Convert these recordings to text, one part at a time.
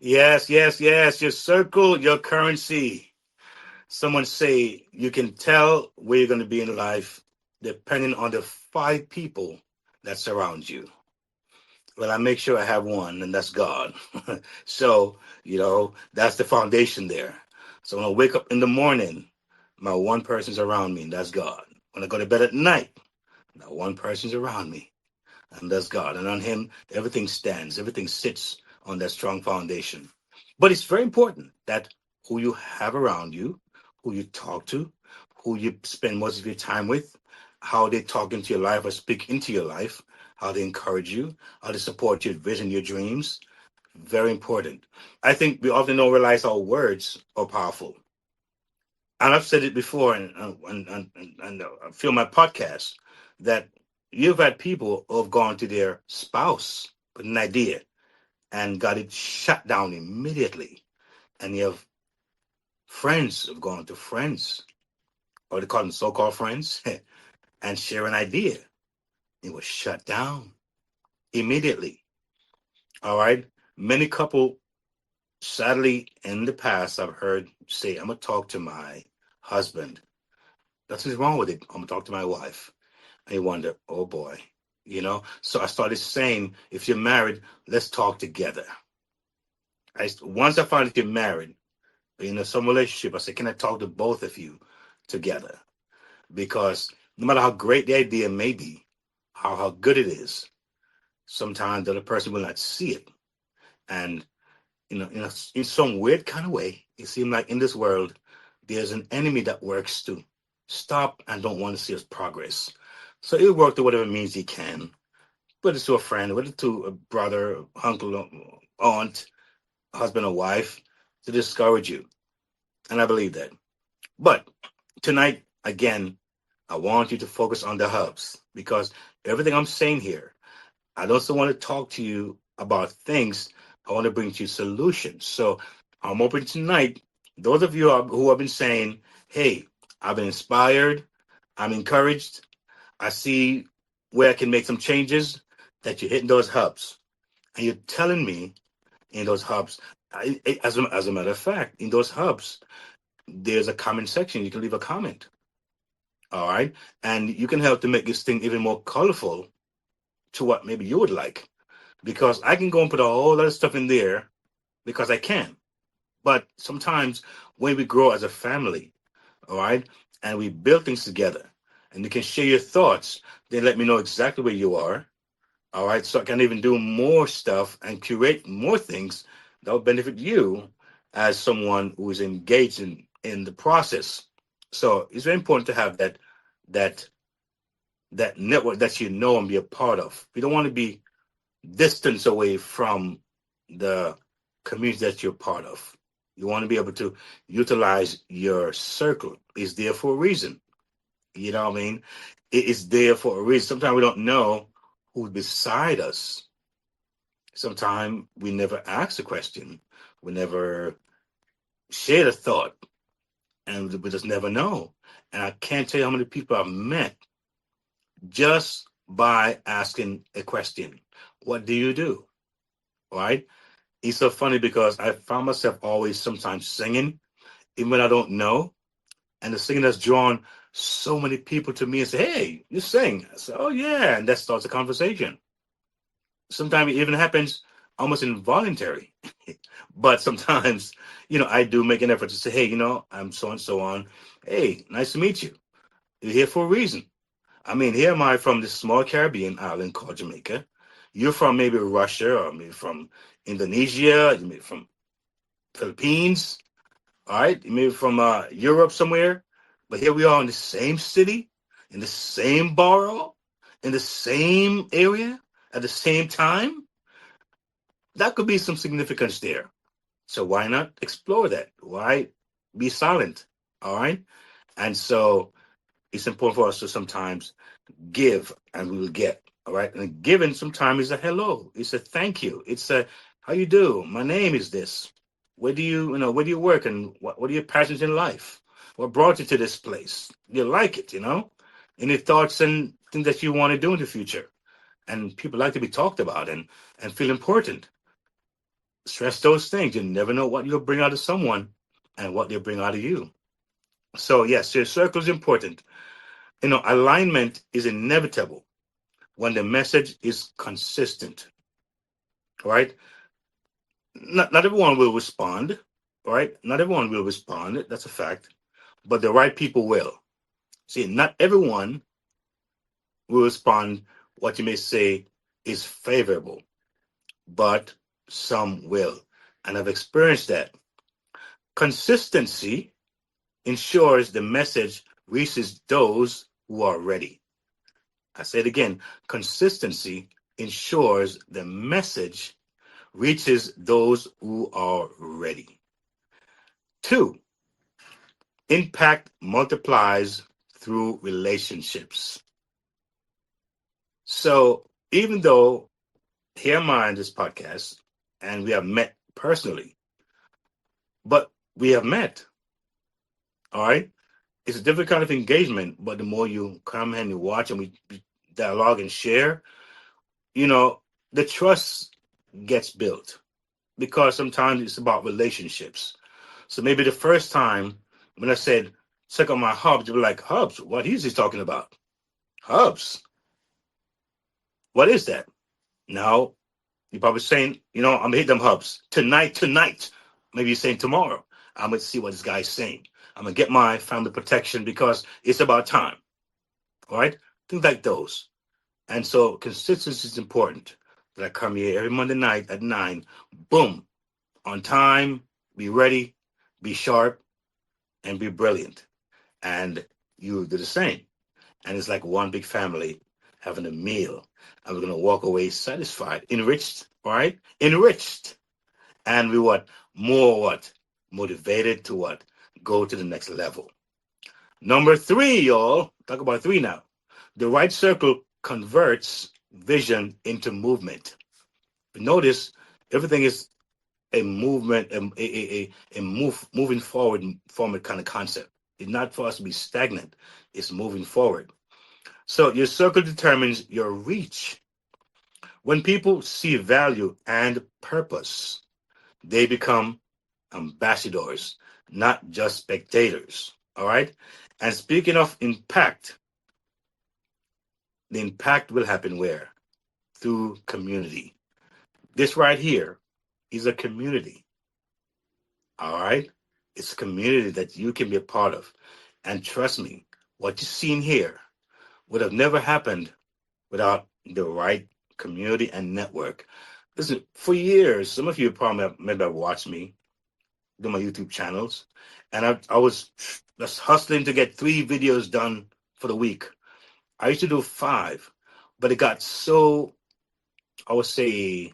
Yes, yes, yes. Your circle, your currency. Someone say you can tell where you're going to be in life depending on the five people that surround you. Well, I make sure I have one, and that's God. So, that's the foundation there. So when I wake up in the morning, my one person's around me, and that's God. When I go to bed at night, my one person's around me, and that's God. And on Him, everything stands, everything sits on that strong foundation. But it's very important that who you have around you, who you talk to, who you spend most of your time with, how they talk into your life or speak into your life, how they encourage you, how they support your vision, your dreams. Very important. I think we often don't realize our words are powerful. And I've said it before, and I feel my podcast that you've had people who have gone to their spouse with an idea and got it shut down immediately. And you have friends who've gone to friends, or they call them so-called friends, and share an idea. It was shut down immediately. All right. Many couple, sadly, in the past, I've heard say, "I'm gonna talk to my husband." Nothing's wrong with it. I'm gonna talk to my wife. And you wonder, oh boy, So I started saying, if you're married, let's talk together. Once I find that you're married, some relationship, I said, can I talk to both of you together? Because no matter how great the idea may be, how good it is, sometimes the other person will not see it. And in some weird kind of way, it seems like in this world, there's an enemy that works to stop and don't want to see us progress. So he'll work to whatever means he can, whether it's to a friend, whether to a brother, uncle, aunt, husband, or wife, to discourage you. And I believe that. But tonight, again, I want you to focus on the hubs because everything I'm saying here, I also want to talk to you about things. I want to bring to you solutions. So I'm open tonight. Those of you who have been saying, hey, I've been inspired, I'm encouraged, I see where I can make some changes, that you're hitting those hubs. And you're telling me in those hubs, as a matter of fact, in those hubs, there's a comment section. You can leave a comment. All right. And you can help to make this thing even more colorful to what maybe you would like. Because I can go and put a whole lot of stuff in there because I can. But sometimes when we grow as a family, all right, and we build things together, and you can share your thoughts, then let me know exactly where you are. All right. So I can even do more stuff and curate more things that will benefit you as someone who is engaged in the process. So it's very important to have that that network that you know and be a part of. We don't want to be distance away from the community that you're part of. You want to be able to utilize your circle. It's there for a reason. You know what I mean? It is there for a reason. Sometimes we don't know who's beside us. Sometimes we never ask a question. We never share a thought. And we just never know. And I can't tell you how many people I've met just by asking a question. What do you do? Right? It's so funny because I found myself always sometimes singing, even when I don't know. And the singing has drawn so many people to me and say, hey, you sing. I say, oh, yeah. And that starts a conversation. Sometimes it even happens almost involuntary. But sometimes, I do make an effort to say, hey, I'm so and so on. Hey, nice to meet you. You're here for a reason. I mean, here am I from this small Caribbean island called Jamaica. You're from maybe Russia or maybe from Indonesia, maybe from Philippines, all right? Maybe from Europe somewhere. But here we are in the same city, in the same borough, in the same area, at the same time. That could be some significance there. So why not explore that? Why be silent? All right? And so it's important for us to sometimes give and we will get. All right. And giving sometimes is a hello. It's a thank you. It's a how you do? My name is this. Where do you work and what are your passions in life? What brought you to this place? You like it, Any thoughts and things that you want to do in the future? And people like to be talked about and feel important. Stress those things. You never know what you'll bring out of someone and what they'll bring out of you. So yes, your circle is important. Alignment is inevitable when the message is consistent, right? Not everyone will respond, right? Not everyone will respond. That's a fact. But the right people will. See, not everyone will respond. What you may say is favorable, but some will. And I've experienced that. Consistency ensures the message reaches those who are ready. I say it again. Consistency ensures the message reaches those who are ready. 2, impact multiplies through relationships. So even though here am I in this podcast and we have met personally, but we have met, all right? It's a different kind of engagement, but the more you come and you watch and we dialogue and share, the trust gets built because sometimes it's about relationships. So maybe the first time when I said, check out my hubs, you were like, hubs, what is he talking about? Hubs, what is that? Now, you're probably saying, I'm going to hit them hubs tonight. Maybe you're saying tomorrow. I'm going to see what this guy's saying. I'm going to get my family protection because it's about time. All right? Things like those. And so consistency is important. That I come here every Monday night at 9, boom, on time, be ready, be sharp, and be brilliant. And you do the same. And it's like one big family having a meal. And we're going to walk away satisfied, enriched, all right? Enriched. And we what? More what? Motivated to what? Go to the next level. Number 3, y'all. Talk about 3 now. The right circle converts vision into movement. Notice everything is a movement, moving forward kind of concept. It's not for us to be stagnant. It's moving forward. So your circle determines your reach. When people see value and purpose, they become ambassadors, not just spectators. All right. And speaking of impact, the impact will happen where? Through community. This right here is a community. All right. It's a community that you can be a part of. And trust me, what you've seen here would have never happened without the right community and network. Listen, for years, some of you probably maybe have watched me do my YouTube channels, and I was just hustling to get 3 videos done for the week. I used to do 5, but it got so, I would say,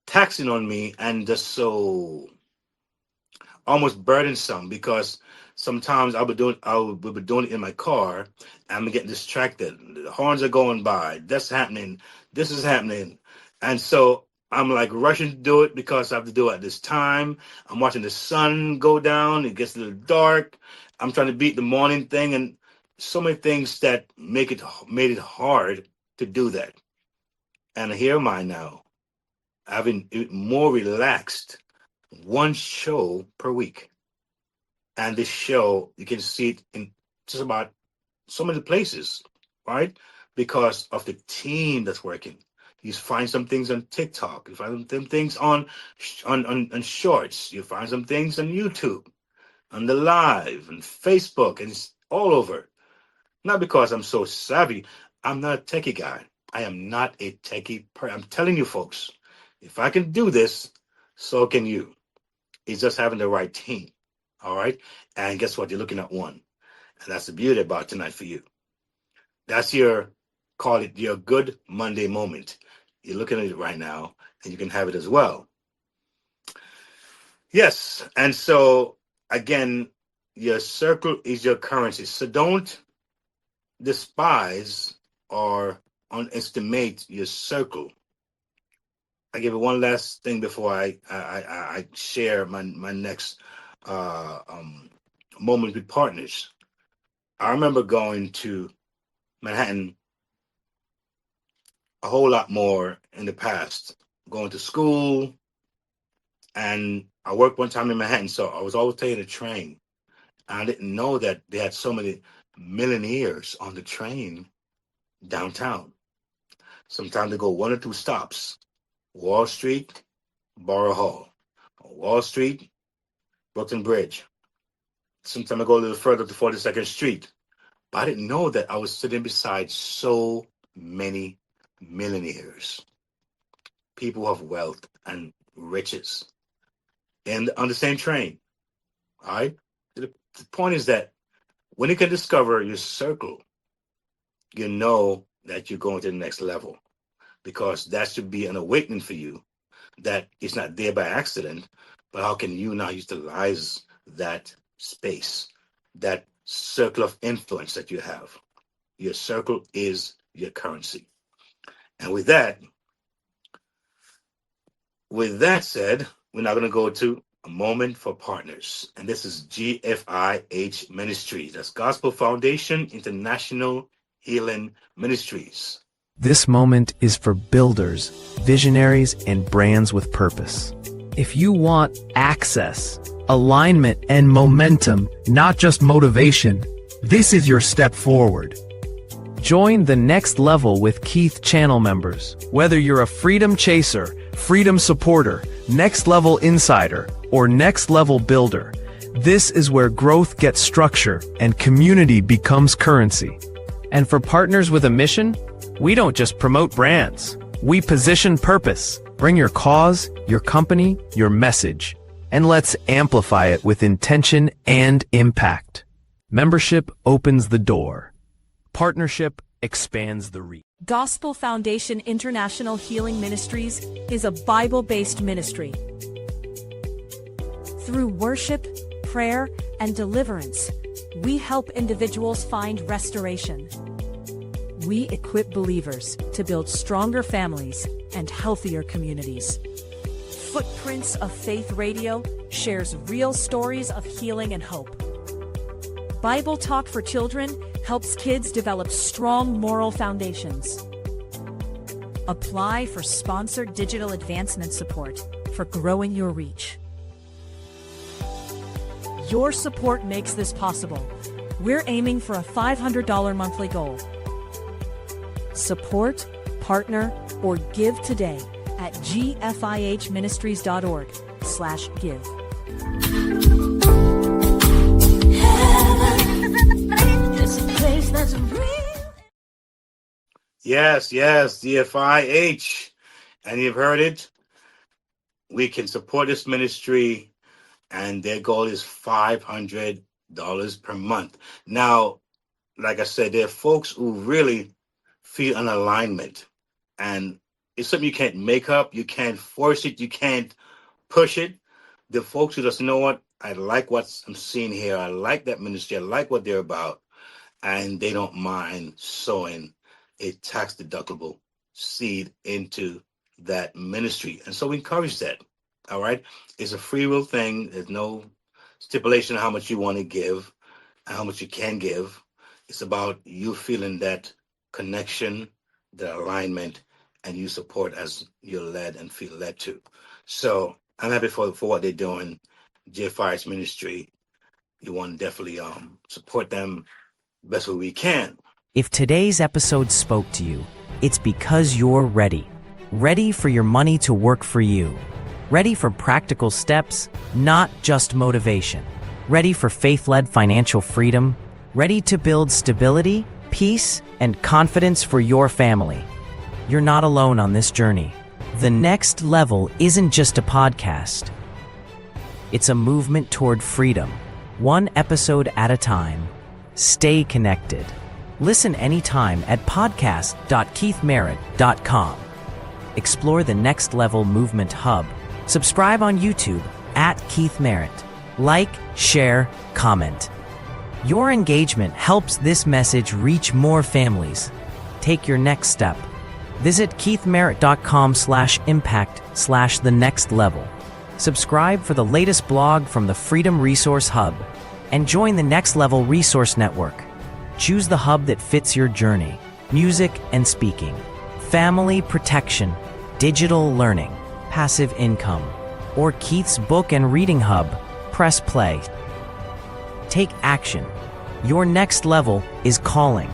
taxing on me and just so almost burdensome because sometimes I would be doing it in my car and I'm getting distracted. The horns are going by. That's happening. This is happening. And so I'm like rushing to do it because I have to do it at this time. I'm watching the sun go down. It gets a little dark. I'm trying to beat the morning thing and so many things that made it hard to do that. And here am I now, having it more relaxed, one show per week. And this show, you can see it in just about so many places, right? Because of the team that's working. You find some things on TikTok. You find some things on Shorts. You find some things on YouTube, on the Live, and Facebook, and it's all over. Not because I'm so savvy. I'm not a techie guy. I am not a techie I'm telling you, folks, if I can do this, so can you. It's just having the right team. All right. And guess what? You're looking at one. And that's the beauty about tonight for you. That's call it your good Monday moment. You're looking at it right now, and you can have it as well. Yes. And so, again, your circle is your currency. So don't despise or underestimate your circle. I give it one last thing before I share my next moments with partners. I remember going to Manhattan a whole lot more in the past, going to school, and I worked one time in Manhattan, so I was always taking a train. I didn't know that they had so many millionaires on the train downtown. Sometimes they go one or two stops: Wall Street, Borough Hall, Wall Street, Brooklyn Bridge. Sometimes I go a little further to 42nd Street. But I didn't know that I was sitting beside so many millionaires, people of wealth and riches, and on the same train. All right. The point is that when you can discover your circle, you know that you're going to the next level, because that should be an awakening for you, that it's not there by accident, but how can you now utilize that space, that circle of influence that you have? Your circle is your currency. And with that said, we're now going to go to a moment for partners. And this is GFIH Ministries. That's Gospel Foundation International Healing Ministries. This moment is for builders, visionaries, and brands with purpose. If you want access, alignment, and momentum, not just motivation, this is your step forward. Join the next level with Keith channel members. Whether you're a freedom chaser, freedom supporter, next level insider, or next level builder, this is where growth gets structure and community becomes currency. And for partners with a mission, we don't just promote brands. We position purpose. Bring your cause, your company, your message, and let's amplify it with intention and impact. Membership opens the door. Partnership expands the reach. Gospel Foundation International Healing Ministries is a Bible-based ministry. Through worship, prayer, and deliverance, we help individuals find restoration. We equip believers to build stronger families and healthier communities. Footprints of Faith Radio shares real stories of healing and hope. Bible Talk for Children helps kids develop strong moral foundations. Apply for sponsored digital advancement support for growing your reach. Your support makes this possible. We're aiming for a $500 monthly goal. Support, partner, or give today at gfihministries.org/give. Yes, GFIH. And you've heard it. We can support this ministry, and their goal is $500 per month. Now, like I said, there are folks who really feel an alignment, and it's something you can't make up, you can't force it, you can't push it. The folks who just, you know what, I like what I'm seeing here, I like that ministry, I like what they're about, and they don't mind sowing a tax deductible seed into that ministry. And so we encourage that. All right. It's a free will thing. There's no stipulation of how much you want to give and how much you can give. It's about you feeling that connection, the alignment, and you support as you're led and feel led to. So I'm happy for what they're doing. GFI's ministry. You want to definitely support them best way we can. If today's episode spoke to you, it's because you're ready. Ready for your money to work for you. Ready for practical steps, not just motivation. Ready for faith-led financial freedom. Ready to build stability, peace, and confidence for your family. You're not alone on this journey. The Next Level isn't just a podcast. It's a movement toward freedom, one episode at a time. Stay connected. Listen anytime at podcast.keithmerritt.com. Explore the Next Level Movement Hub. Subscribe on YouTube at Keith Merritt. Like, share, comment. Your engagement helps this message reach more families. Take your next step. Visit keithmerritt.com/impact/the next level. Subscribe for the latest blog from the Freedom Resource Hub. and join the Next Level Resource Network. Choose the hub that fits your journey: music and speaking, family protection, digital learning, passive income, or Keith's book and reading hub. Press play. Take action. Your next level is calling.